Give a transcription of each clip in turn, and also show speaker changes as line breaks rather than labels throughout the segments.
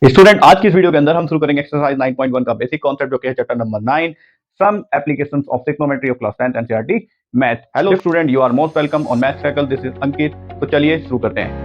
Student, आज की इस वीडियो के अंदर हम शुरू करेंगे एक्सरसाइज 9.1 का बेसिक कॉन्सेप्ट जो कि है chapter number 9 some applications of trigonometry of class 10th NCERT math. Hello student, you are most welcome on math circle. This is Ankit. तो चलिए शुरू करते हैं।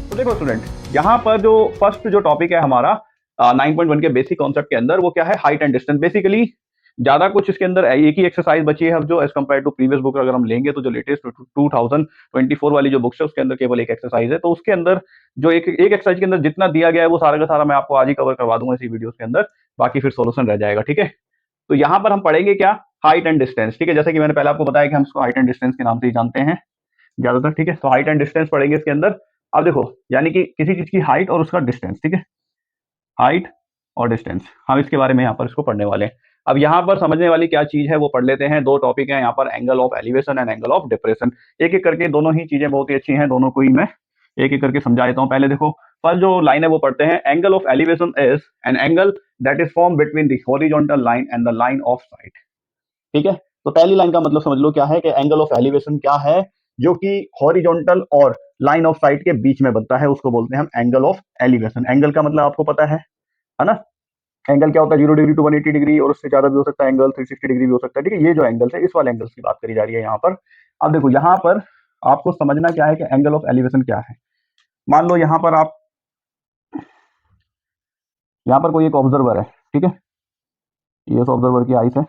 तो देखो स्टूडेंट, यहाँ पर जो फर्स्ट जो टॉपिक है हमारा 9.1 के बेसिक कॉन्सेप्ट के अंदर, वो क्या है? Height and distance. बेसिकली ज्यादा कुछ इसके अंदर एक ही एक्सरसाइज बची है अब, जो as compare to previous book अगर हम लेंगे तो जो लेटेस्ट 2024 वाली जो बुक्स है उसके अंदर केवल एक एक्सरसाइज है। तो उसके अंदर जो एक एक्सरसाइज के अंदर जितना दिया गया है वो सारा का सारा मैं आपको आज ही कवर करवा दूंगा इसी वीडियो के अंदर। बाकी फिर सोल्यूशन रह जाएगा, ठीक है? तो यहाँ पर हम पढ़ेंगे क्या? हाइट एंड डिस्टेंस, ठीक है? जैसे कि मैंने पहले आपको बताया कि हम इसको हाइट एंड डिस्टेंस के नाम से ही जानते हैं ज्यादातर, ठीक है? तो हाइट एंड डिस्टेंस पढ़ेंगे इसके अंदर। अब देखो, यानी कि किसी चीज की हाइट और उसका डिस्टेंस, ठीक है? हाइट और डिस्टेंस, हम इसके बारे में यहाँ पर इसको पढ़ने वाले हैं। अब यहाँ पर समझने वाली क्या चीज है वो पढ़ लेते हैं। दो टॉपिक है यहाँ पर, angle of elevation and angle of depression. एक एक करके दोनों ही चीजें बहुत ही अच्छी हैं, दोनों को ही मैं एक एक करके समझा देता हूँ। पहले देखो, फर्स्ट जो लाइन है वो पढ़ते हैं। Angle of elevation is an angle that is form between the horizontal line and the line of site, ठीक है? तो पहली लाइन का मतलब समझ लो क्या है कि एंगल ऑफ एलिवेशन क्या है, जो कि हॉरिजॉन्टल और लाइन ऑफ साइट के बीच में बनता है, उसको बोलते हैं हम एंगल ऑफ एलिवेशन। एंगल का मतलब आपको पता है ना? एंगल क्या होता है? 0 डिग्री टू 180 डिग्री, और उससे ज्यादा भी हो सकता है एंगल, 360 डिग्री भी हो सकता है, ठीक है? ये जो एंगल है, इस वाले एंगल्स की बात करी जा रही है यहाँ पर। अब देखो, यहाँ पर आपको समझना क्या है कि एंगल ऑफ एलिवेशन क्या है। मान लो यहाँ पर आप, यहाँ पर कोई एक ऑब्जर्वर है, ठीक है? ये उस ऑब्जर्वर की आइस है।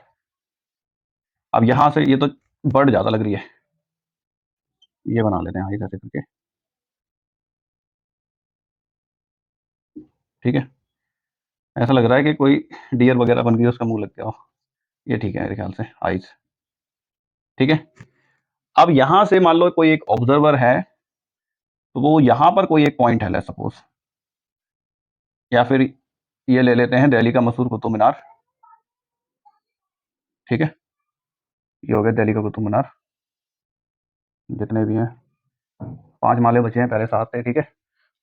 अब यहाँ से ये तो बर्ड ज्यादा लग रही है, ये बना लेते हैं आइस ऐसे करके, ठीक है? ऐसा लग रहा है कि कोई डियर वगैरह बन गई, उसका मुंह लग गया हो। ये ठीक है मेरे ख्याल से, आइस, ठीक है? अब यहाँ से मान लो कोई एक ऑब्जर्वर है, तो वो यहाँ पर कोई एक पॉइंट है, ले सपोज, या फिर ये ले लेते हैं दिल्ली का मशहूर कुतुब मीनार, ठीक है? ये हो गया दिल्ली का कुतुब मीनार, जितने भी हैं 5 माले बचे हैं, पहले 7 थे, ठीक है?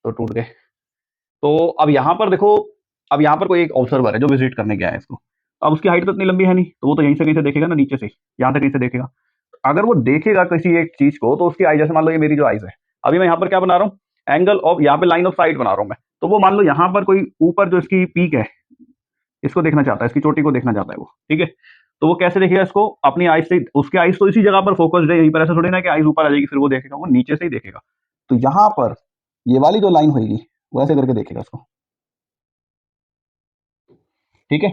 तो टूट गए। तो अब यहाँ पर देखो, अब यहाँ पर कोई एक ऑब्जर्वर है जो विजिट करने गया है इसको। अब उसकी हाइट तो इतनी लंबी है नहीं, तो वो तो यहीं से कहीं से देखेगा ना, नीचे से यहाँ से कहीं से देखेगा। अगर वो देखेगा किसी एक चीज को, तो उसकी आई, जैसे मान लो ये मेरी जो आइज है, अभी मैं यहाँ पर क्या बना रहा हूँ? एंगल ऑफ, यहाँ पे लाइन ऑफ साइट बना रहा हूँ मैं। तो वो मान लो यहाँ पर कोई ऊपर जो इसकी पीक है, इसको देखना चाहता है, इसकी चोटी को देखना चाहता है वो, ठीक है? तो वो कैसे देखेगा इसको? अपनी आइज से। उसके आइज तो इसी जगह पर फोकस्ड है, यहीं पर। ऐसा थोड़ी ना कि आइज ऊपर आ जाएगी फिर वो देखेगा, वो नीचे से ही देखेगा। तो यहाँ पर ये वाली जो लाइन होगी, वो ऐसे करके देखेगा इसको, ठीक है?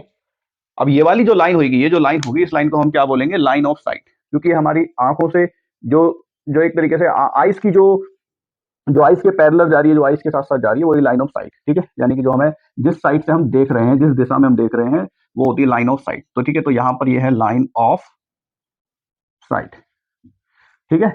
अब ये वाली जो लाइन होगी, ये जो लाइन होगी, इस लाइन को हम क्या बोलेंगे? Line of site. क्योंकि हमारी आंखों से जो जो एक तरीके से आइस की जो जो आइस के पैरेलल जा रही है, जो आइस के साथ साथ जा रही है, वही लाइन ऑफ साइट, ठीक है? यानी कि जो हमें जिस साइड से हम देख रहे हैं, जिस दिशा में हम देख रहे हैं, वो होती है लाइन ऑफ साइट। तो ठीक है, तो यहाँ पर ये है लाइन ऑफ साइट, ठीक है?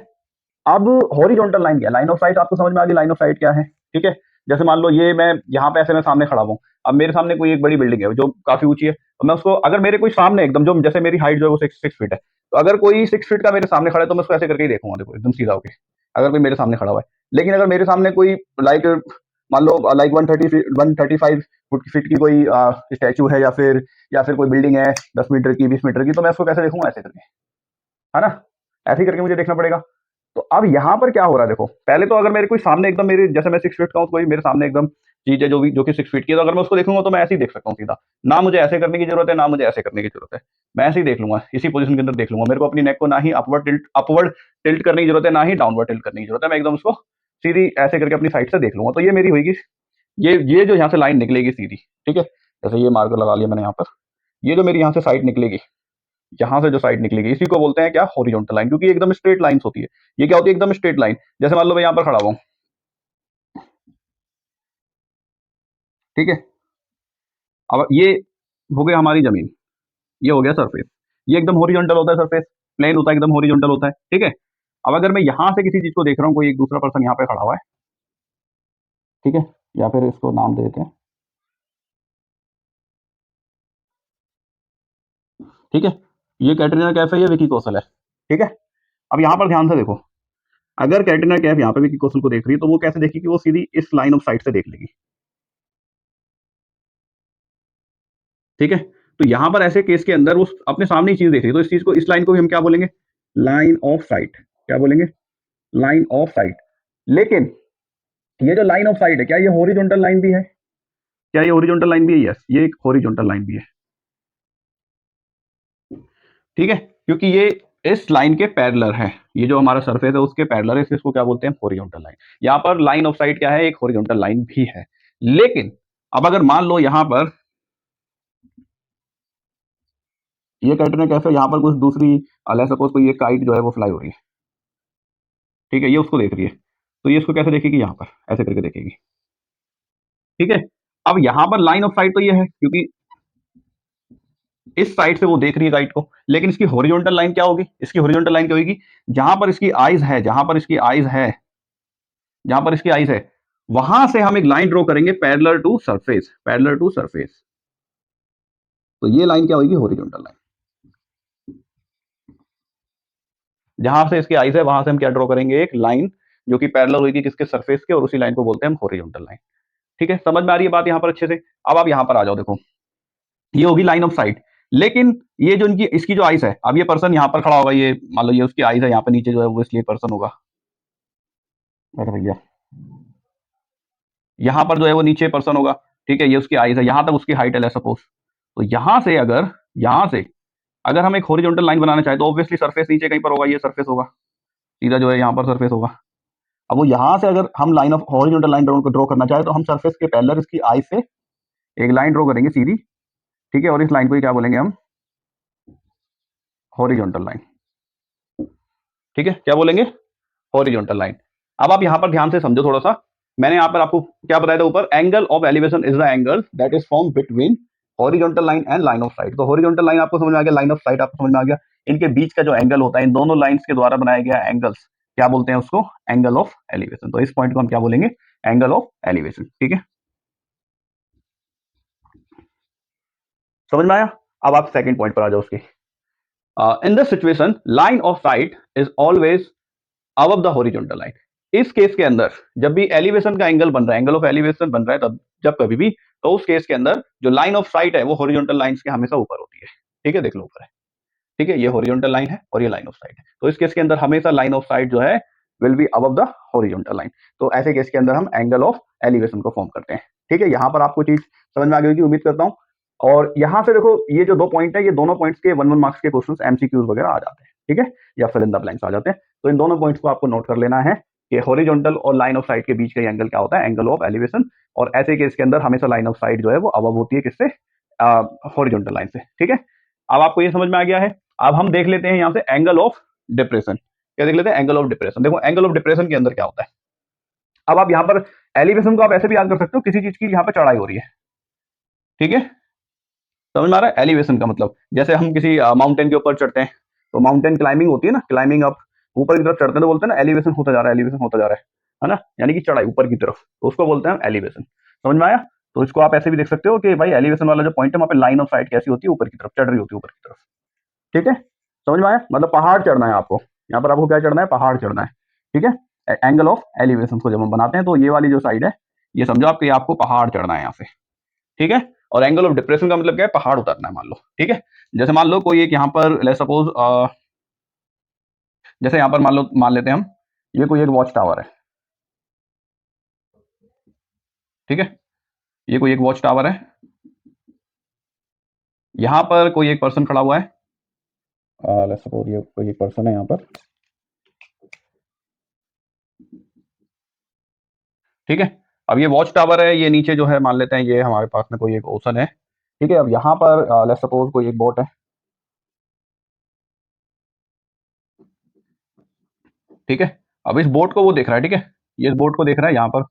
अब हॉरिजॉन्टल लाइन क्या है? लाइन ऑफ साइट आपको समझ में आ गई, लाइन ऑफ साइट क्या है, ठीक है? जैसे मान लो ये मैं यहाँ पे ऐसे मैं सामने खड़ा हूँ। अब मेरे सामने कोई एक बड़ी बिल्डिंग है जो काफी ऊंची है, तो मैं उसको, अगर मेरे कोई सामने एकदम, जो जैसे मेरी हाइट जो है वो 6 फीट है, तो अगर कोई 6 फीट का मेरे सामने खड़ा है, तो मैं उसको ऐसे करके ही देखूंगा, देखो एकदम सीधा होके, अगर कोई मेरे सामने खड़ा हुआ है। लेकिन अगर मेरे सामने कोई लाइक, मान लो लाइक 135 फीट की कोई स्टैचू है, या फिर कोई बिल्डिंग है 10 मीटर की, 20 मीटर की, तो मैं उसको कैसे देखूंगा? ऐसे करके, है ना? ऐसे ही करके मुझे देखना पड़ेगा। तो अब यहाँ पर क्या हो रहा है देखो, पहले तो अगर मेरे कोई सामने एकदम, मेरे जैसे मैं 6 फीट का हूँ, कोई मेरे सामने एकदम चीज है जो कि 6 फीट की है, तो अगर मैं उसको देखूंगा तो मैं ऐसे ही देख सकता हूँ सीधा। ना मुझे ऐसे करने की जरूरत है, ना मुझे ऐसे करने की जरूरत है। मैं ऐसे ही देख लूंगा, इसी पोजीशन के अंदर देख लूंगा। मेरे को अपनी नेक को ना ही अपवर्ड टिल्ट करने की जरूरत है, ना ही डाउनवर्ड टिल्ट करने की जरूरत है। मैं एकदम उसको सीधी ऐसे करके अपनी साइड से देख लूंगा। तो ये मेरी होगी, ये जो यहाँ से लाइन निकलेगी सीधी, ठीक है? जैसे ये मार्कर लगा लिया मैंने यहाँ पर, ये जो मेरी यहाँ से साइड निकलेगी, यहाँ से जो साइड निकलेगी, इसी को बोलते हैं क्या? Horizontal line. क्योंकि एकदम स्ट्रेट लाइंस होती है। ये क्या होती है? एकदम स्ट्रेट लाइन। जैसे मान लो मैं यहाँ पर खड़ा हुआ हूँ, ठीक है? अब ये हो गया हमारी जमीन, ये हो गया सरफेस। ये एकदम हॉरिजॉन्टल होता है, सरफेस प्लेन होता है, एकदम हॉरिजॉन्टल होता है, ठीक है? अब अगर मैं यहाँ से किसी चीज को देख रहा हूँ, कोई एक दूसरा पर्सन यहाँ पे खड़ा हुआ है, ठीक है? या फिर इसको नाम दे देते हैं, ठीक है? ये कैटरीना कैफ है, ये विकी कौशल है, ठीक है? अब यहाँ पर ध्यान से देखो, अगर कैटरीना कैफ यहाँ पे विकी कौशल को देख रही है, तो वो कैसे देखेगी? वो सीधी इस लाइन ऑफ साइट से देख लेगी, ठीक है? तो यहाँ पर ऐसे केस के अंदर वो अपने सामने ही चीज देख रही है, तो इस चीज को, इस लाइन को भी हम क्या बोलेंगे? लाइन ऑफ साइट, क्या बोलेंगे, लाइन ऑफ साइट। लेकिन ये जो लाइन ऑफ साइट है, क्या ये हॉरिजॉन्टल लाइन भी है, क्या ये हॉरिजॉन्टल लाइन भी है? यस, ये एक हॉरिजॉन्टल लाइन भी है, ठीक है, क्योंकि ये इस लाइन के पैरेलल है, ये जो हमारा सरफेस है उसके पैरेलल है, इसको क्या बोलते हैं, हॉरिजॉन्टल लाइन। यहां पर लाइन ऑफ साइट क्या है, एक हॉरिजॉन्टल लाइन भी है। लेकिन अब अगर मान लो यहां पर ये कैटरीना कैफ है, यहाँ पर कुछ दूसरी लेट्स सपोज कोई ये काइट जो है वो फ्लाई हो रही है, ठीक है, ये उसको देख रही है, तो ये इसको कैसे देखेगी, यहाँ पर ऐसे करके देखेगी, ठीक है। अब यहाँ पर लाइन ऑफ साइट तो ये है, क्योंकि इस साइड से वो देख रही है काइट को, लेकिन इसकी हॉरिजॉन्टल लाइन क्या होगी, इसकी हॉरिजॉन्टल लाइन क्या होगी, जहां पर इसकी आईज है, जहां पर इसकी आईज है, जहां पर इसकी आईज है, वहां से हम एक लाइन ड्रॉ करेंगे parallel to surface, parallel to surface. तो ये लाइन क्या होगी, हॉरिजॉन्टल लाइन। जहां से इसकी आईज है वहां से हम क्या ड्रॉ करेंगे, एक लाइन जो कि पैरेलल होगी किसके, सरफेस के, और उसी लाइन को बोलते हैं हम हॉरिजॉन्टल लाइन। ठीक है, समझ में आ रही है बात यहाँ पर अच्छे से। अब आप यहाँ पर आ जाओ, देखो ये होगी लाइन ऑफ साइट, लेकिन ये जो इनकी इसकी जो आइस है, अब ये पर्सन यहाँ पर खड़ा होगा, ये मान लो ये उसकी आइस है यहाँ पर नीचे जो है वो, इसलिए पर्सन होगा, अरे भैया यहाँ पर जो है वो नीचे पर्सन होगा, ठीक है, ये उसकी आइस है, यहाँ तक उसकी हाइट है सपोज। तो यहाँ से अगर हम एक हॉरिजॉन्टल लाइन बनाना चाहे तो ऑब्वियसली सरफेस नीचे कहीं पर होगा, ये सरफेस होगा, सीधा जो है यहाँ पर सरफेस होगा। अब वो यहाँ से अगर हम line of horizontal line draw करना चाहे तो हम सरफेस के पैरेलल इसकी आइस से एक लाइन ड्रॉ करेंगे सीधी, ठीक है, और इस लाइन को ही क्या बोलेंगे हम, हॉरिजॉन्टल लाइन, ठीक है, क्या बोलेंगे, हॉरिजॉन्टल लाइन। अब आप यहां पर ध्यान से समझो थोड़ा सा, मैंने यहां पर आपको क्या बताया था ऊपर, angle of elevation is the angle that is form between horizontal line and line of site. तो हॉरिजॉन्टल लाइन आपको समझ में आ गया, लाइन ऑफ साइट आपको समझ में आ गया, इनके बीच का जो एंगल होता है, इन दोनों लाइंस के द्वारा बनाया गया एंगल्स क्या बोलते हैं उसको, एंगल ऑफ एलिवेशन। तो इस पॉइंट को हम क्या बोलेंगे, एंगल ऑफ एलिवेशन, ठीक है, समझ में आया। अब आप सेकंड पॉइंट पर आ जाओ उसके, in this situation line of sight is always above the horizontal line. इस केस के अंदर जब भी एलिवेशन का एंगल बन रहा है, एंगल ऑफ एलिवेशन बन रहा है, तब जब कभी भी, तो उस केस के अंदर जो लाइन ऑफ साइट है वो हॉरिजॉन्टल लाइंस के हमेशा ऊपर होती है, ठीक है, देख लो ऊपर है, ठीक है, ये हॉरिजॉन्टल लाइन है और ये लाइन ऑफ साइट है, तो इस केस के अंदर हमेशा लाइन ऑफ साइट जो है will be above the horizontal line. तो ऐसे केस के अंदर हम एंगल ऑफ एलिवेशन को फॉर्म करते हैं, ठीक है। यहां पर आपको चीज समझ में आ गई होगी उम्मीद करता हूं। और यहां से देखो ये जो दो पॉइंट है, ये दोनों पॉइंट्स के 1-1 मार्क्स के क्वेश्चंस एमसीक्यूज वगैरह आ जाते हैं, ठीक है, या फिल इन द ब्लैंक्स आ जाते हैं। तो इन दोनों पॉइंट्स को आपको नोट कर लेना है कि हॉरिजॉन्टल और लाइन ऑफ साइट के बीच का एंगल क्या होता है, एंगल ऑफ एलिवेशन। और ऐसे केस के अंदर हमेशा लाइन ऑफ साइट जो है वो अबव होती है किससे, हॉरिजॉन्टल लाइन से, ठीक है। अब आपको ये समझ में आ गया है। अब हम देख लेते हैं यहाँ से एंगल ऑफ डिप्रेशन, क्या देख लेते हैं, एंगल ऑफ डिप्रेशन। देखो एंगल ऑफ डिप्रेशन के अंदर क्या होता है, अब आप यहाँ पर एलिवेशन को आप ऐसे भी याद कर सकते हो, किसी चीज की यहाँ पर चढ़ाई हो रही है, ठीक है, समझ में आ रहा है। एलिवेशन का मतलब जैसे हम किसी माउंटेन के ऊपर चढ़ते हैं, तो माउंटेन क्लाइंबिंग होती है ना, क्लाइंबिंग अप, ऊपर की तरफ चढ़ते हैं तो बोलते हैं ना एलिवेशन होता जा रहा है, एलिवेशन होता जा रहा है ना, यानी कि चढ़ाई ऊपर की तरफ, तो उसको बोलते हैं एलिवेशन, समझ में आया। तो इसको आप ऐसे भी देख सकते हो कि भाई एलिवेशन वाला जो पॉइंट है वहाँ पे लाइन ऑफ साइट कैसी होती है, ऊपर की तरफ चढ़ रही होती है, ऊपर की तरफ, ठीक है, समझ में आया, मतलब पहाड़ चढ़ना है आपको, यहाँ पर आपको क्या चढ़ना है, पहाड़ चढ़ना है, ठीक है। एंगल ऑफ एलिवेशन को जब हम बनाते हैं तो ये वाली जो साइड है, ये समझो आपके आपको पहाड़ चढ़ना है यहाँ से, ठीक है। और एंगल ऑफ डिप्रेशन का मतलब क्या है, पहाड़ उतरना है मान लो, ठीक है। जैसे मान लो कोई एक यहाँ पर लेट्स सपोज, जैसे यहाँ पर मान लेते हैं हम, ये कोई एक वॉच टावर है, ठीक है, ये कोई एक वॉच टावर है, यहाँ पर कोई एक पर्सन खड़ा हुआ है, लेट्स सपोज ये कोई एक पर्सन है यहाँ पर, ठीक है। अब ये वॉच टावर है, ये नीचे जो है मान लेते हैं ये हमारे पास में कोई एक ओशन है, ठीक है। अब यहाँ पर लेट्स सपोज कोई एक बोट है, ठीक है। अब इस बोट को वो देख रहा है, ठीक है, ये इस बोट को देख रहा है, यहाँ पर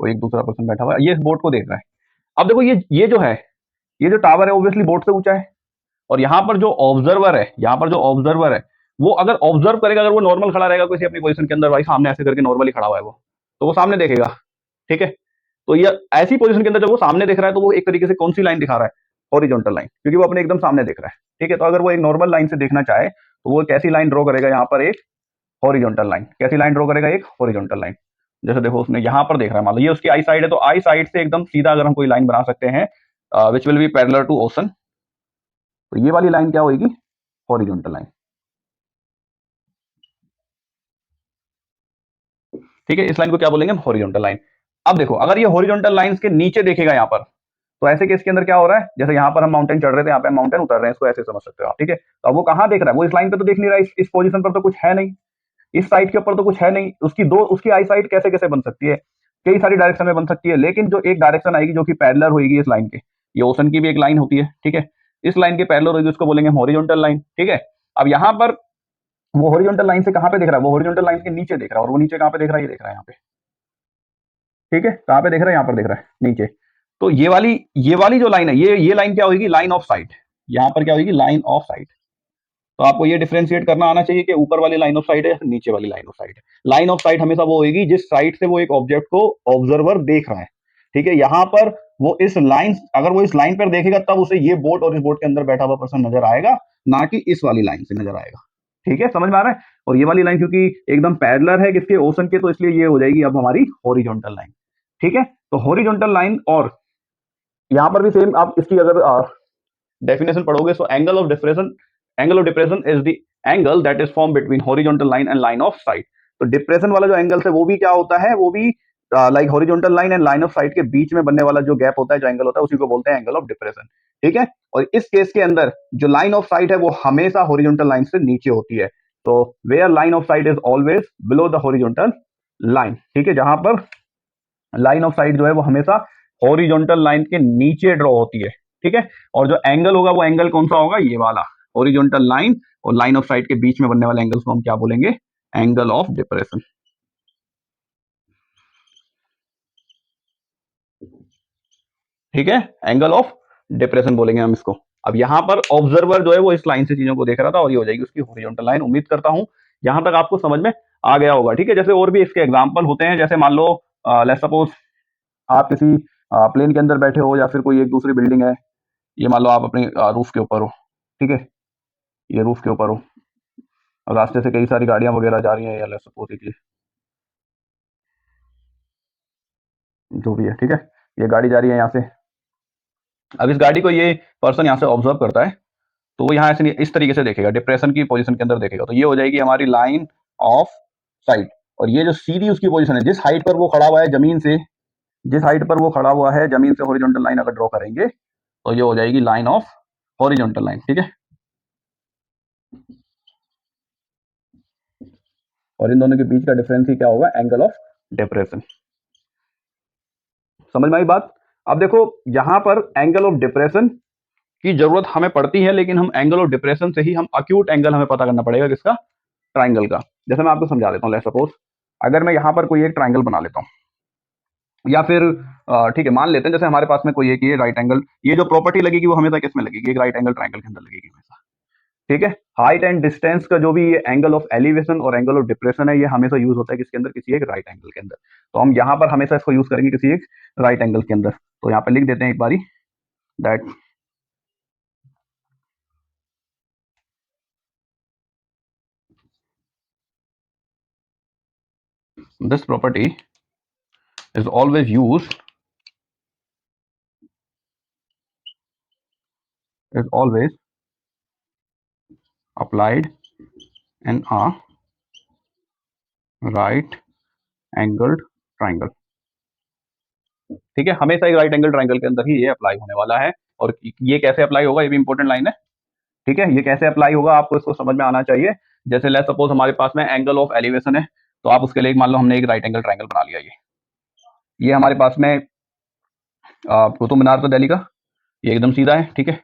कोई एक दूसरा पर्सन बैठा हुआ है, ये इस बोट को देख रहा है। अब देखो ये जो है, ये जो टावर है ऑब्वियसली बोट से ऊंचा है, और यहाँ पर जो ऑब्जर्वर है, यहाँ पर जो ऑब्जर्वर है, वो अगर ऑब्जर्व करेगा, अगर वो नॉर्मल खड़ा रहेगा किसी अपनी पोजीशन के अंदर, भाई सामने ऐसे करके नॉर्मली खड़ा हुआ है वो, तो वो सामने देखेगा, ठीक है। तो ये ऐसी पोजीशन के अंदर जब वो सामने देख रहा है तो वो एक तरीके से कौन सी लाइन दिखा रहा है, हॉरिजॉन्टल लाइन, क्योंकि वो अपने एकदम सामने देख रहा है, ठीक है। तो अगर वो एक नॉर्मल लाइन से देखना चाहे तो वो कैसी लाइन ड्रॉ करेगा, यहाँ पर एक हॉरिजॉन्टल लाइन, कैसी लाइन ड्रॉ करेगा, एक हॉरिजॉन्टल लाइन। जैसे देखो उसने यहाँ पर देख रहा है, मान लो ये उसकी आई साइड है, तो आई साइड से एकदम सीधा अगर हम कोई लाइन बना सकते हैं which will be parallel to ocean, तो ये वाली लाइन क्या होगी, हॉरिजॉन्टल लाइन, ठीक है, इस लाइन को क्या बोलेंगे हम, हॉरिजॉन्टल लाइन। अब देखो अगर ये हॉरिजॉन्टल लाइंस के नीचे देखेगा यहाँ पर, तो ऐसे केस के अंदर क्या हो रहा है, जैसे यहाँ पर हम माउंटेन चढ़ रहे थे, यहाँ पे माउंटेन उतर रहे हैं, इसको ऐसे समझ सकते हो आप। ठीक है, तो अब वो कहाँ देख रहा है, वो इस लाइन पे तो देख नहीं रहा है, इस पोजीशन पर तो कुछ है नहीं, इस साइड के ऊपर तो कुछ है नहीं, उसकी आई साइड कैसे कैसे बन सकती है, कई सारी डायरेक्शन में बन सकती है, लेकिन जो एक डायरेक्शन आएगी जो कि पैरेलल होगी इस लाइन के, ये ओशन की भी एक लाइन होती है। ठीक है, इस लाइन के पैरेलल होगी, उसको बोलेंगे हॉरिजॉन्टल लाइन। ठीक है, अब यहाँ पर वो हॉरिजॉन्टल लाइन से कहाँ पे देख रहा है, वो हॉरिजॉन्टल लाइन के नीचे देख रहा है, और वो नीचे कहाँ पे देख रहा है, ये देख रहा है यहाँ पे। ठीक है, कहाँ पे देख रहा है, यहाँ पर देख रहा है नीचे। तो ये वाली जो लाइन है, ये लाइन क्या होगी, लाइन ऑफ साइट। यहाँ पर क्या होगी, लाइन ऑफ साइट। तो आपको ये डिफरेंशिएट करना आना चाहिए कि ऊपर वाली लाइन ऑफ साइट है या नीचे वाली लाइन ऑफ साइट है। लाइन ऑफ साइट हमेशा वो होगी जिस साइड से वो एक ऑब्जेक्ट को ऑब्जर्वर देख रहा है। ठीक है, यहाँ पर वो इस लाइन, अगर वो इस लाइन पर देखेगा तब उसे ये बोट और इस बोट के अंदर बैठा हुआ पर्सन नजर आएगा, ना कि इस वाली लाइन से नजर आएगा। ठीक है, समझ में आ रहा है। और ये वाली लाइन क्योंकि एकदम पैरेलल है किसके, ओशन के, तो इसलिए ये हो जाएगी अब हमारी हॉरिजॉन्टल लाइन। ठीक है, तो हॉरिजॉन्टल लाइन, और यहाँ पर भी सेम आप इसकी अगर डेफिनेशन पढ़ोगे, so angle of depression is the angle that is form between horizontal line and line of site. तो डिप्रेशन वाला जो एंगल है वो भी क्या होता है, वो भी like horizontal line and line of site के बीच में बनने वाला जो गैप होता है, जो एंगल होता है, उसी को बोलते हैं एंगल ऑफ डिप्रेशन। ठीक है, और इस केस के अंदर जो लाइन ऑफ साइट है वो हमेशा हॉरिजॉन्टल लाइन से नीचे होती है। तो where line of sight is always below the horizontal line. ठीक है, जहां पर लाइन ऑफ साइट जो है वो हमेशा हॉरिजॉन्टल लाइन के नीचे ड्रॉ होती है। ठीक है, और जो एंगल होगा वो एंगल कौन सा होगा, ये वाला हॉरिजॉन्टल लाइन और लाइन ऑफ साइट के बीच में बनने वाले एंगल्स को हम क्या बोलेंगे, एंगल ऑफ डिप्रेशन। ठीक है, एंगल ऑफ डिप्रेशन बोलेंगे हम इसको। अब यहाँ पर ऑब्जर्वर जो है वो इस लाइन से चीजों को देख रहा था, और ये हो जाएगी उसकी हॉरिजॉन्टल लाइन। उम्मीद करता हूं यहां तक आपको समझ में आ गया होगा। ठीक है, जैसे और भी इसके एग्जाम्पल होते हैं, जैसे मान लो लेट्स सपोज आप किसी प्लेन के अंदर बैठे हो, या फिर कोई एक दूसरी बिल्डिंग है, ये मान लो आप अपने रूफ के ऊपर हो। ठीक है, ये रूफ के ऊपर हो, और रास्ते से कई सारी गाड़ियां वगैरह जा रही हैं, या लेट्स सपोज कीजिए जो भी है। ठीक है, ये गाड़ी जा रही है यहाँ से। अब इस गाड़ी को ये पर्सन यहाँ से ऑब्जर्व करता है, तो वो यहाँ ऐसे इस तरीके से देखेगा, डिप्रेशन की पोजीशन के अंदर देखेगा, तो ये हो जाएगी हमारी लाइन ऑफ साइट। और ये जो सीधी उसकी पोजीशन है, जिस हाइट पर वो खड़ा हुआ है जमीन से, जिस हाइट पर वो खड़ा हुआ है जमीन से हॉरिजॉन्टल लाइन अगर ड्रॉ करेंगे, तो ये हो जाएगी लाइन ऑफ हॉरिजॉन्टल लाइन। ठीक है, और इन दोनों के बीच का डिफरेंस ही क्या होगा, एंगल ऑफ डिप्रेशन। समझ में आई बात। अब देखो यहां पर एंगल ऑफ डिप्रेशन की जरूरत हमें पड़ती है, लेकिन हम एंगल ऑफ डिप्रेशन से ही हम अक्यूट एंगल हमें पता करना पड़ेगा, किसका, ट्राइंगल का। जैसे मैं आपको समझा देता हूँ, लेट्स सपोज अगर मैं यहाँ पर कोई एक ट्राइंगल बना लेता हूँ, या फिर ठीक है मान लेते हैं जैसे हमारे पास में कोई एक ये राइट एंगल, ये जो प्रॉपर्टी लगेगी वो हमेशा किसमें लगेगी, एक राइट एंगल ट्राइंगल के अंदर लगेगी हमेशा। ठीक है, हाइट एंड डिस्टेंस का जो भी ये एंगल ऑफ एलिवेशन और एंगल ऑफ डिप्रेशन है, ये हमेशा यूज होता है किसके अंदर, किसी एक राइट एंगल के अंदर। तो हम यहाँ पर हमेशा इसको यूज करेंगे किसी एक राइट एंगल के अंदर। तो यहाँ पर लिख देते हैं एक बारी that this property is always applied in a right angled triangle। ठीक है, हमेशा एक राइट एंगल ट्राइंगल के अंदर ही ये अप्लाई होने वाला है। और ये कैसे अप्लाई होगा, ये भी इंपॉर्टेंट लाइन है। ठीक है, ये कैसे अप्लाई होगा आपको इसको समझ में आना चाहिए। जैसे लेट्स सपोज हमारे पास में एंगल ऑफ एलिवेशन है, तो आप उसके लिए मान लो हमने एक राइट एंगल ट्राइंगल बना लिया। ये हमारे पास में कुतुब मीनार तो दिल्ली का, ये एकदम सीधा है। ठीक है,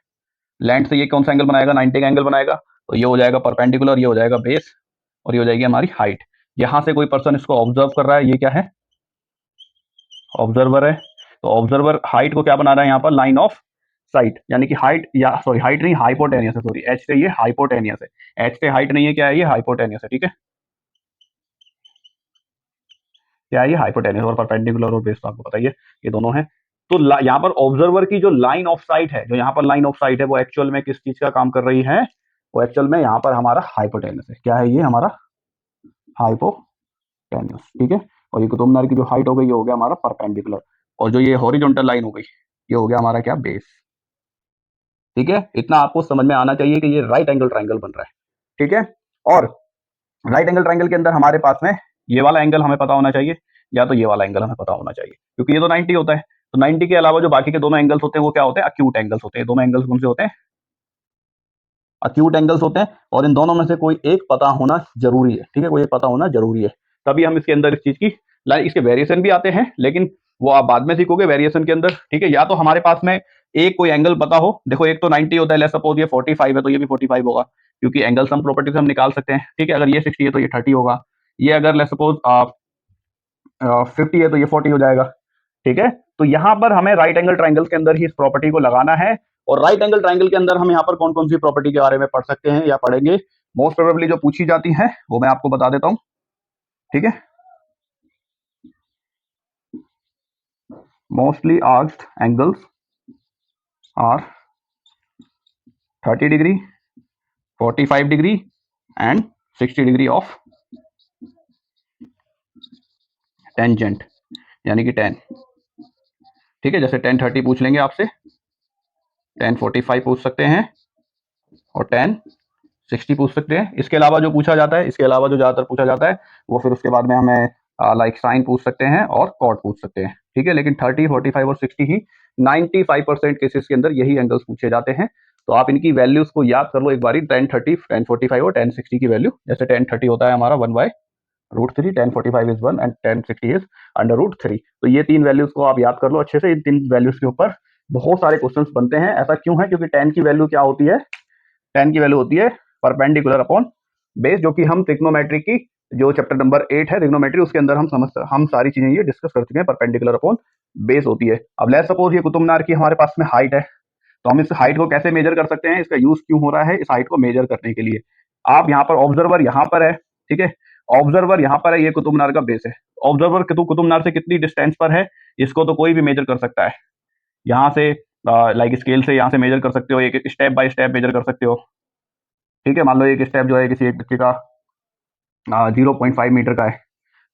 लैंड से ये कौन सा एंगल बनाएगा, 90 का एंगल बनाएगा, तो ये हो जाएगा परपेंडिकुलर, ये हो जाएगा बेस, और ये हो जाएगी हमारी हाइट। यहाँ से कोई पर्सन इसको ऑब्जर्व कर रहा है, ये क्या है, ऑब्जर्वर है। तो ऑब्जर्वर हाइट को क्या बना रहा है यहाँ पर, लाइन ऑफ साइट, यानी कि हाइट, या सॉरी हाइट नहीं, हाइपोटेनियस है, सॉरी एच से ये हाइपोटेनियस है, एच से हाइट नहीं है, क्या है ये, हाइपोटेनियस है। ठीक है, क्या है ये, हाइपोटेनियस। और परपेंडिकुलर और बेस तो आपको बताइए ये दोनों है। तो यहाँ पर ऑब्जर्वर की जो लाइन ऑफ साइट है, जो यहाँ पर लाइन ऑफ साइट है, वो एक्चुअल में किस चीज का काम कर रही है, वो एक्चुअल में यहाँ पर हमारा हाइपोटेनियस है। क्या है ये, हमारा हाइपोटेनियस। ठीक है, और ये कुतुब मीनार की जो हाइट हो गई, ये हो गया हमारा परपेंडिकुलर, और जो ये हॉरिजॉन्टल लाइन हो गई, ये हो गया हमारा क्या, बेस। ठीक है, इतना आपको समझ में आना चाहिए कि ये राइट एंगल ट्राइंगल बन रहा है। ठीक है, और राइट एंगल ट्राइंगल के अंदर हमारे पास में ये वाला एंगल हमें पता होना चाहिए, या तो ये वाला एंगल हमें पता होना चाहिए, क्योंकि ये तो 90 होता है। तो 90 के अलावा जो बाकी के दोनों एंगल्स होते हैं वो क्या होते हैं, अक्यूट एंगल्स होते हैं। दोनों एंगल्स कौन से होते हैं, अक्यूट एंगल्स होते हैं। और इन दोनों में से कोई एक पता होना जरूरी है, ठीक है, कोई एक पता होना जरूरी है, तभी हम इसके अंदर इस चीज की इसके वेरिएशन भी आते हैं, लेकिन वो आप बाद में सीखोगे वेरिएशन के अंदर, ठीक है। या तो हमारे पास में एक कोई एंगल पता हो, देखो एक तो 90 होता है, लेट्स सपोज ये 45 है तो ये भी 45 होगा, क्योंकि एंगल सम प्रॉपर्टी से हम निकाल सकते हैं, ठीक है। अगर ये 60 है तो ये 30 होगा, ये अगर लेट्स सपोज 50 है तो ये 40 हो जाएगा, ठीक है। तो यहां पर हमें राइट एंगल ट्राइंगल के अंदर ही इस प्रॉपर्टी को लगाना है। और राइट एंगल ट्राइंगल के अंदर हम यहाँ पर कौन कौन सी प्रॉपर्टी के बारे में पढ़ सकते हैं या पढ़ेंगे, मोस्ट प्रोबेबली जो पूछी जाती है वो मैं आपको बता देता हूं, ठीक है। Mostly asked angles are 30 degree, 45 degree and 60 degree of tangent, यानी कि 10, ठीक है। जैसे 10 30 पूछ लेंगे आपसे, 10 45 पूछ सकते हैं, और 10 60 पूछ सकते हैं। इसके अलावा जो पूछा जाता है, इसके अलावा जो ज़्यादातर पूछा जाता है वो फिर उसके बाद में हमें लाइक साइन पूछ सकते हैं और कॉट पूछ सकते हैं, ठीक है। लेकिन 30 45 और 60 ही 95% केसेस के अंदर यही एंगल्स पूछे जाते हैं। तो आप इनकी वैल्यूज को याद कर लो एक बारी, 10 30 10 45 और 10 60 की वैल्यू। जैसे 10 30 होता है हमारा 1/√3, 10 45 इज 1 एंड 10 60 इज √3। तो ये तीन वैल्यूज को आप याद कर लो अच्छे से। इन तीन वैल्यूज के ऊपर बहुत सारे क्वेश्चंस बनते हैं। ऐसा क्यों है, क्योंकि 10 की वैल्यू क्या होती है, 10 की वैल्यू होती है परपेंडिकुलर अपॉन बेस, जो कि हम ट्रिग्नोमेट्री की जो चैप्टर नंबर 8 है ट्रिग्नोमेट्री, उसके अंदर हम सारी चीजें ये डिस्कस कर चुके हैं। परपेंडिकुलर अपॉन बेस होती है। अब लेट्स सपोज ये कुतुब मीनार की हमारे पास में हाइट है, तो हम इस हाइट को कैसे मेजर कर सकते हैं, इसका यूज क्यों हो रहा है, इस हाइट को मेजर करने के लिए आप यहाँ पर ऑब्जर्वर यहाँ पर है, ठीक है। ऑब्जर्वर यहाँ पर है, ये कुतुब मीनार का बेस है। ऑब्जर्वर कुतुब मीनार से कितनी डिस्टेंस पर है, इसको तो कोई भी मेजर कर सकता है। यहाँ से लाइक स्केल से यहाँ से मेजर कर सकते हो, एक स्टेप बाय स्टेप मेजर कर सकते हो, ठीक है। मान लो एक स्टेप जो है किसी एक बच्चे का 0.5 मीटर का है,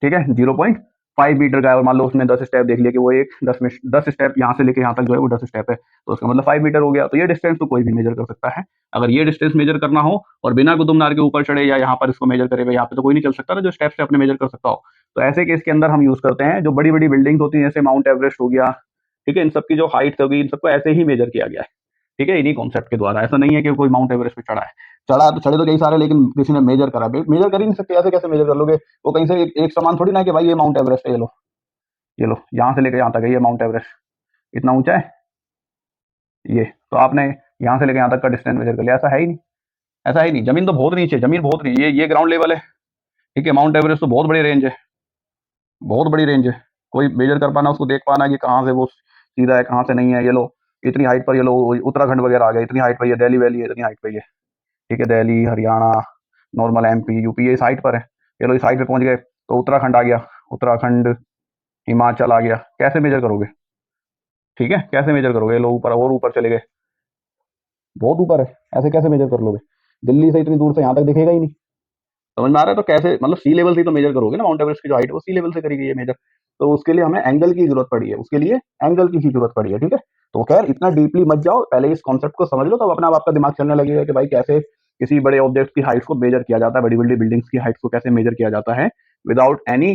ठीक है, 0.5 मीटर का है, और मान लो उसने 10 स्टेप देख लिया कि वो एक 10 स्टेप यहाँ से लेके यहाँ तक जो है वो 10 स्टेप है, तो उसका मतलब 5 मीटर हो गया। तो ये डिस्टेंस तो कोई भी मेजर कर सकता है। अगर ये डिस्टेंस मेजर करना हो और बिना कुतुब मीनार के ऊपर चढ़े या यहाँ पर इसको मेजर करे, यहाँ पे तो कोई नहीं चल सकता ना जो स्टेप से अपने मेजर कर सकता हो। तो ऐसे केस के अंदर हम यूज करते हैं जो बड़ी बड़ी बिल्डिंग्स होती हैं, जैसे माउंट एवरेस्ट हो गया, ठीक है, इन सबकी जो हाइट होगी इन सबको ऐसे ही मेजर किया गया है, ठीक है, इन्हीं कॉन्सेप्ट के द्वारा। ऐसा नहीं है कि कोई माउंट एवरेस्ट पे चढ़ा है, चढ़ा तो चढ़े तो कई सारे, लेकिन किसी ने मेजर करा, मेजर कर ही नहीं सकते, ऐसे कैसे मेजर कर लोगे, वो कहीं से एक समान थोड़ी ना है कि भाई ये माउंट एवरेस्ट है, ये लो यहाँ से लेकर यहाँ तक है ये माउंट एवरेस्ट, इतना ऊंचा है ये, तो आपने यहाँ से लेकर यहाँ तक का डिस्टेंस मेजर कर लिया, ऐसा है ही नहीं, ऐसा ही नहीं। जमीन तो बहुत नीचे, जमीन बहुत नीचे, ये ग्राउंड लेवल है, ठीक है। माउंट एवरेस्ट तो बहुत बड़ी रेंज है, बहुत बड़ी रेंज है। कोई मेजर कर पाना, उसको देख पाना कि कहाँ से वो सीधा है कहाँ से नहीं है। ये लो इतनी हाइट पर, ये लो उत्तराखंड वगैरह आ गया, इतनी हाइट पर, ये दिल्ली वैली है इतनी हाइट पर, ये ठीक है, Delhi Haryana normal MP UP ये इस हाइट पर है। ये लो इस हाइट पे पहुंच गए तो उत्तराखंड आ गया, उत्तराखंड हिमाचल आ गया, कैसे मेजर करोगे, ठीक है, कैसे मेजर करोगे। ये लो ऊपर और ऊपर चले गए, बहुत ऊपर है, ऐसे कैसे मेजर कर लोगे, दिल्ली से इतनी दूर से यहाँ तक दिखेगा ही नहीं, समझ में आ रहा है। तो कैसे, मतलब सी लेवल से ही तो मेजर करोगे ना, माउंट एवरेस्ट की जो हाइट है वो सी लेवल से करी गई है मेजर, तो उसके लिए हमें एंगल की जरूरत पड़ी है, उसके लिए एंगल की ही जरूरत पड़ी है, ठीक है। तो खैर इतना डीपली मत जाओ, पहले इस कॉन्सेप्ट को समझ लो, तब अपना आपका दिमाग चलने लगेगा कि भाई कैसे किसी बड़े ऑब्जेक्ट की हाइट्स को मेजर किया जाता है, बड़ी बड़ी बिल्डिंग्स की हाइट्स को कैसे मेजर किया जाता है विदाउट एनी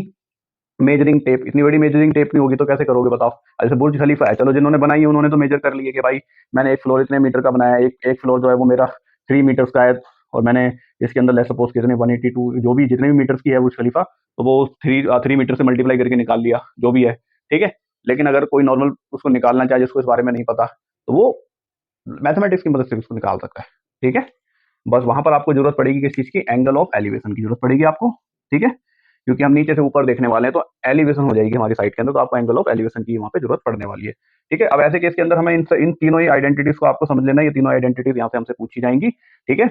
मेजरिंग टेप। इतनी बड़ी मेजरिंग टेप नहीं होगी तो कैसे करोगे बताओ। जैसे बुर्ज खलीफा है, चलो जिन्होंने बनाई है उन्होंने तो मेजर कर लिए कि भाई मैंने एक फ्लोर इतने मीटर का बनाया, एक फ्लोर जो है वो मेरा 3 मीटर्स का है, और मैंने इसके अंदर लेट्स सपोज कितने 182 जो भी जितने भी मीटर्स की है बुर्ज खलीफा, तो वो 3 मीटर से मल्टीप्लाई करके निकाल लिया जो भी है, ठीक है। लेकिन अगर कोई नॉर्मल उसको निकालना चाहे जिसको इस बारे में नहीं पता, तो वो मैथमेटिक्स की मदद से उसको निकाल सकता है, ठीक है। बस वहां पर आपको जरूरत पड़ेगी किस चीज की, एंगल ऑफ एलिवेशन की जरूरत पड़ेगी आपको, ठीक है। क्योंकि हम नीचे से ऊपर देखने वाले हैं तो एलिवेशन हो जाएगी हमारी साइड के अंदर, तो आपको एंगल ऑफ एलिवेशन की वहां पे जरूरत पड़ने वाली है, ठीक है। अब ऐसे केस के अंदर हमें इन तीनों ही आइडेंटिटीज को आपको समझ लेना है, ये तीनों आइडेंटिटीज यहाँ से हमसे पूछी जाएंगी, ठीक है।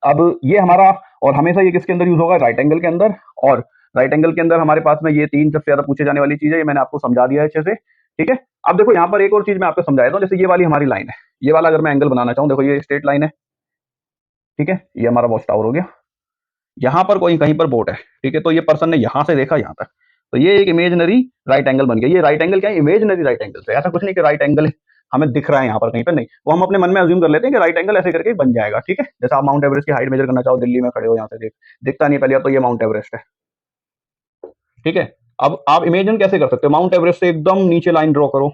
अब ये हमारा, और हमेशा ये किसके अंदर यूज होगा, राइट एंगल के अंदर। और राइट एंगल के अंदर हमारे पास में ये तीन सबसे ज्यादा पूछे जाने वाली चीज है, ये मैंने आपको समझा दिया है अच्छे से, ठीक है। अब देखो यहाँ पर एक और चीज मैं आपको समझा देता हूँ, जैसे ये वाली हमारी लाइन है, ये वाला अगर मैं एंगल बनाना चाहूँ, देखो ये स्ट्रेट लाइन है, ठीक है, ये हमारा वॉच टावर हो गया, यहाँ पर कोई कहीं पर बोट है, ठीक है, तो ये पर्सन ने यहाँ से देखा यहाँ तक, तो ये एक इमेजनरी राइट एंगल बन गया। ये राइट एंगल क्या है, इमेजनरी राइट एंगल है, ऐसा कुछ नहीं कि राइट एंगल हमें दिख रहा है यहाँ पर कहीं पर, नहीं, वो हम अपने मन में अज्यूम कर लेते हैं कि राइट एंगल ऐसे करके बन जाएगा, ठीक है। जैसे आप माउंट एवरेस्ट की हाइट मेजर करना चाहो, दिल्ली में खड़े हो यहाँ से दिखता नहीं पहले तो ये माउंट एवरेस्ट है, ठीक है। अब आप इमेजिन कैसे कर सकते हो, माउंट एवरेस्ट से एकदम नीचे लाइन ड्रॉ करो,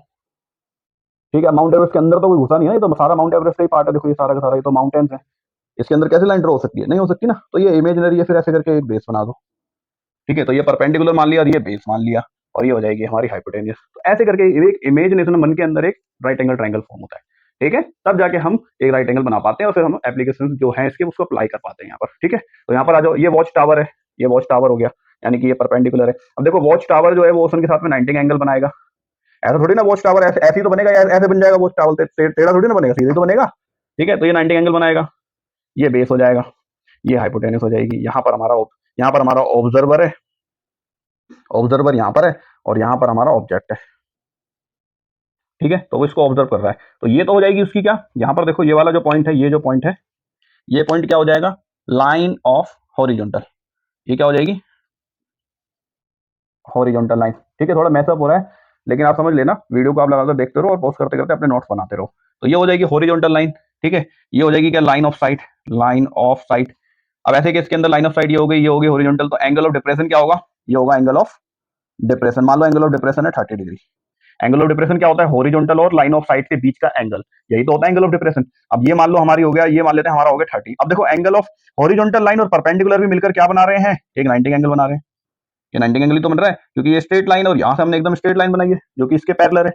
ठीक है। माउंट एवरेस्ट के अंदर तो कोई घुसा नहीं है, ये तो सारा माउंट एवरेस्ट का ही पार्ट है, देखो ये सारा का सारा, ये तो माउंटेन्स है, इसके अंदर कैसे लाइन ड्रॉ हो सकती है, नहीं हो सकती ना। तो ये इमेजिनरी है, फिर ऐसे करके एक बेस बना दो, ठीक है। तो ये परपेंडिकुलर मान लिया और ये बेस मान लिया, और ये हो जाएगी हमारी हाइपोटेन्यूज। तो ऐसे करके एक इमेजिनेशन मन के अंदर एक राइट एंगल ट्रायंगल फॉर्म होता है, ठीक है। तब जाके हम एक राइट एंगल बना पाते हैं और फिर हम एप्लीकेशन जो है इसके उसको अप्लाई कर पाते हैं यहाँ पर, ठीक है। तो यहाँ पर आ जाओ, ये वॉच टावर है, ये वॉच टावर हो गया, यानी कि ये परपेंडिकुलर है। अब देखो वॉच टावर जो है वो ओशन के साथ में 90 एंगल बनाएगा, ऐसा थोड़ी ना वॉच टावर ऐसे ऐसे ही तो बनेगा, ऐसे बन जाएगा वॉच टावर, टेढ़ा थोड़ी ना बनेगा, सीधे तो बनेगा, ठीक है। तो ये 90 एंगल बनाएगा, ये बेस हो जाएगा, ये हाइपोटेन्यूज हो जाएगी। यहाँ पर हमारा ऑब्जर्वर है, ऑब्जर्वर यहाँ पर है, और यहाँ पर हमारा ऑब्जेक्ट है, ठीक है। तो वो इसको ऑब्जर्व कर रहा है, तो ये तो हो जाएगी उसकी क्या, यहाँ पर देखो ये वाला जो पॉइंट है, ये जो पॉइंट है, ये पॉइंट क्या हो जाएगा, लाइन ऑफ हॉरिजॉन्टल, ये क्या हो जाएगी, हॉरिजॉन्टल लाइन, ठीक है। थोड़ा मैसअप हो रहा है, लेकिन आप समझ लेना, वीडियो को आप लगाकर देखते रहो और पॉज करते करते अपने नोट्स बनाते रहो। तो ये हो जाएगी हॉरिजॉन्टल लाइन, ठीक है। ये हो जाएगी क्या, line of site, line of site. अब ऐसे कि इसके अंदर लाइन ऑफ साइट ये हो गई, ये हो गई हॉरिजॉन्टल, तो एंगल ऑफ डिप्रेशन क्या होगा, ये होगा एंगल ऑफ डिप्रेशन। मान लो एंगल ऑफ डिप्रेशन है 30 डिग्री। एंगल ऑफ डिप्रेशन क्या होता है, हॉरिजॉन्टल और लाइन ऑफ साइट के बीच का एंगल, यही तो होता है एंगल ऑफ डिप्रेशन। अब ये मान लो हमारी हो गया, ये मान लेते हैं हमारा हो गया 30। अब देखो एंगल ऑफ हॉरिजॉन्टल लाइन और परपेंडिकुलर भी मिलकर क्या बना रहे हैं, एक 90 एंगल बना रहे हैं। ये 90 एंगल ही तो बन रहा है, क्योंकि ये स्ट्रेट लाइन और यहाँ से हमने एकदम स्ट्रेट लाइन बनाई है जो कि इसके पैरेलल है,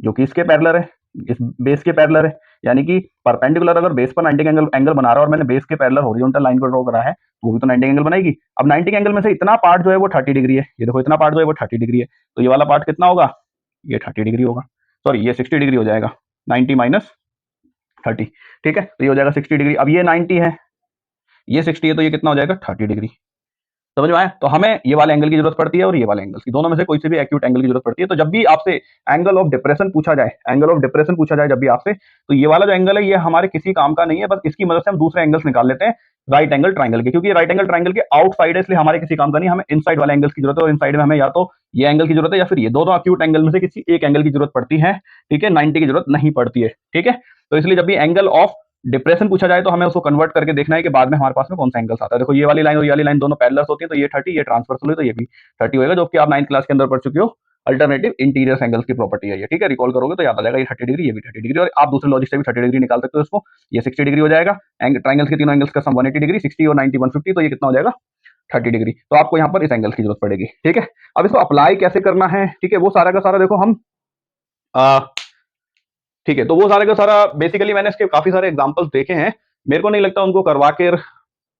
जो कि इसके पैरेलल है, इस बेस के पैरेलल है। यानी कि परपेंडिकुलर अगर बेस पर 90 एंगल एंगल बना रहा है और मैंने बेस के पैरेलल हॉरिजॉन्टल लाइन को ड्रॉ करा है, तो वो भी तो 90 एंगल बनाएगी। अब 90 एंगल में से इतना पार्ट जो है वो 30 डिग्री है, ये देखो इतना पार्ट जो है वो 30 डिग्री है, तो ये वाला पार्ट कितना होगा, ये 30 डिग्री होगा, सॉरी ये 60 डिग्री हो जाएगा, 90 माइनस 30, ठीक है। तो ये हो जाएगा 60 डिग्री। अब ये 90 है, ये 60 है, तो ये कितना हो जाएगा 30 डिग्री। समझ में आया। तो हमें ये वाले एंगल की जरूरत पड़ती है और ये वाले एंगल की, दोनों में से कोई से भी एक्यूट एंगल की जरूरत पड़ती है। तो जब भी आपसे एंगल ऑफ डिप्रेशन पूछा जाए, एंगल ऑफ डिप्रेशन पूछा जाए जब भी आपसे, तो ये वाला जो एंगल है ये हमारे किसी काम का नहीं है, बस इसकी मदद से हम दूसरे एंगल्स निकाल लेते हैं राइट एंगल ट्राइंगल के, क्योंकि राइट एंगल ट्राइंगल के आउटसाइड है, इसलिए हमारे किसी काम का नहीं, हमें इनसाइड वाले एंगल्स की जरूरत है, और इनसाइड में हमें या तो ये एंगल की जरूरत है या फिर ये, दोनों एक्यूट एंगल में से किसी एक एंगल की जरूरत पड़ती है, ठीक है। 90 की जरूरत नहीं पड़ती है, ठीक है। तो इसलिए जब भी एंगल ऑफ डिप्रेशन पूछा जाए तो हमें उसको कन्वर्ट करके देखना है कि बाद में हमारे पास में कौन सा एंगल्स आता है। देखो ये वाली लाइन और ये वाली लाइन दोनों पैरेलल्स होती है, तो ये 30, ये ट्रांसवर्सल है, तो ये भी 30 होगा, जो कि आप 9th क्लास के अंदर पढ़ चुके हो, अल्टरनेटिव इंटीरियर एंगल्स की प्रॉपर्टी है ये, ठीक है। रिकॉल करोगे तो याद आ जाएगा, ये 30 डिग्री, ये भी 30 डिग्री, और आप दूसरे लॉजिक से भी 30 डिग्री निकाल सकते हो इसको। ये 60 डिग्री हो जाएगा, ट्राइंगल्स के तीनों एंगल्स का सम 180 डिग्री, 60 और 90 150, तो ये कितना हो जाएगा 30 डिग्री। तो आपको यहाँ पर इस एंगल्स की जरूरत पड़ेगी, ठीक है। अब इसको अप्लाई कैसे करना है, ठीक है, वो सारा का सारा देखो हम ठीक है। तो वो सारे का सारा बेसिकली मैंने इसके काफी सारे एग्जांपल्स देखे हैं, मेरे को नहीं लगता उनको करवा के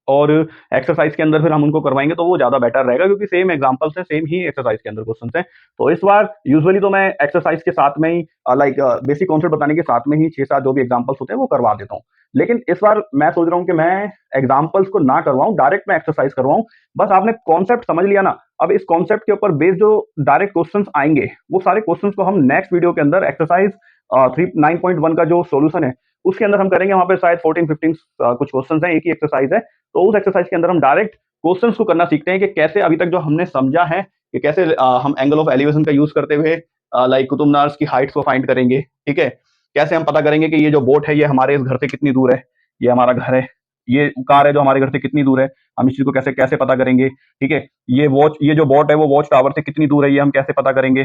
और एक्सरसाइज के अंदर फिर हम उनको करवाएंगे तो वो ज्यादा बेटर रहेगा, क्योंकि सेम एग्जांपल्स हैं, सेम ही एक्सरसाइज के अंदर क्वेश्चंस हैं। तो इस बार यूजुअली तो मैं एक्सरसाइज के साथ में ही लाइक बेसिक कॉन्सेप्ट बताने के साथ में ही 6-7 जो भी एग्जांपल्स होते हैं वो करवा देता हूँ। लेकिन इस बार मैं सोच रहा हूँ कि मैं एग्जाम्पल्स को ना करवाऊं, डायरेक्ट मैं एक्सरसाइज करवाऊं। बस आपने कॉन्सेप्ट समझ लिया ना, अब इस कॉन्सेप्ट के ऊपर बेस्ड जो डायरेक्ट क्वेश्चंस आएंगे वो सारे क्वेश्चंस को हम नेक्स्ट वीडियो के अंदर एक्सरसाइज 9.1 का जो सॉल्यूशन है उसके अंदर हम करेंगे। वहां पे शायद 14-15 कुछ क्वेश्चंस हैं, एक ही एक्सरसाइज है, तो उस एक्सरसाइज के अंदर हम डायरेक्ट क्वेश्चंस को करना सीखते हैं कि कैसे अभी तक जो हमने समझा है कि कैसे हम एंगल ऑफ एलिवेशन का यूज करते हुए लाइक कुतुब मीनार की हाइट्स को फाइंड करेंगे, ठीक है। कैसे हम पता करेंगे कि ये जो बोट है ये हमारे इस घर से कितनी दूर है, ये हमारा घर है, ये कार है जो हमारे घर से कितनी दूर है, हम इस चीज को कैसे कैसे पता करेंगे, ठीक है। ये जो बोट है वो वॉच टावर से कितनी दूर है, ये हम कैसे पता करेंगे,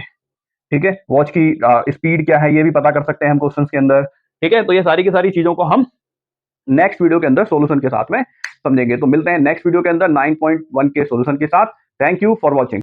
ठीक है। वॉच की स्पीड क्या है ये भी पता कर सकते हैं हम क्वेश्चंस के अंदर, ठीक है। तो ये सारी की सारी चीजों को हम नेक्स्ट वीडियो के अंदर सॉल्यूशन के साथ में समझेंगे। तो मिलते हैं नेक्स्ट वीडियो के अंदर 9.1 के सॉल्यूशन के साथ। Thank you for watching.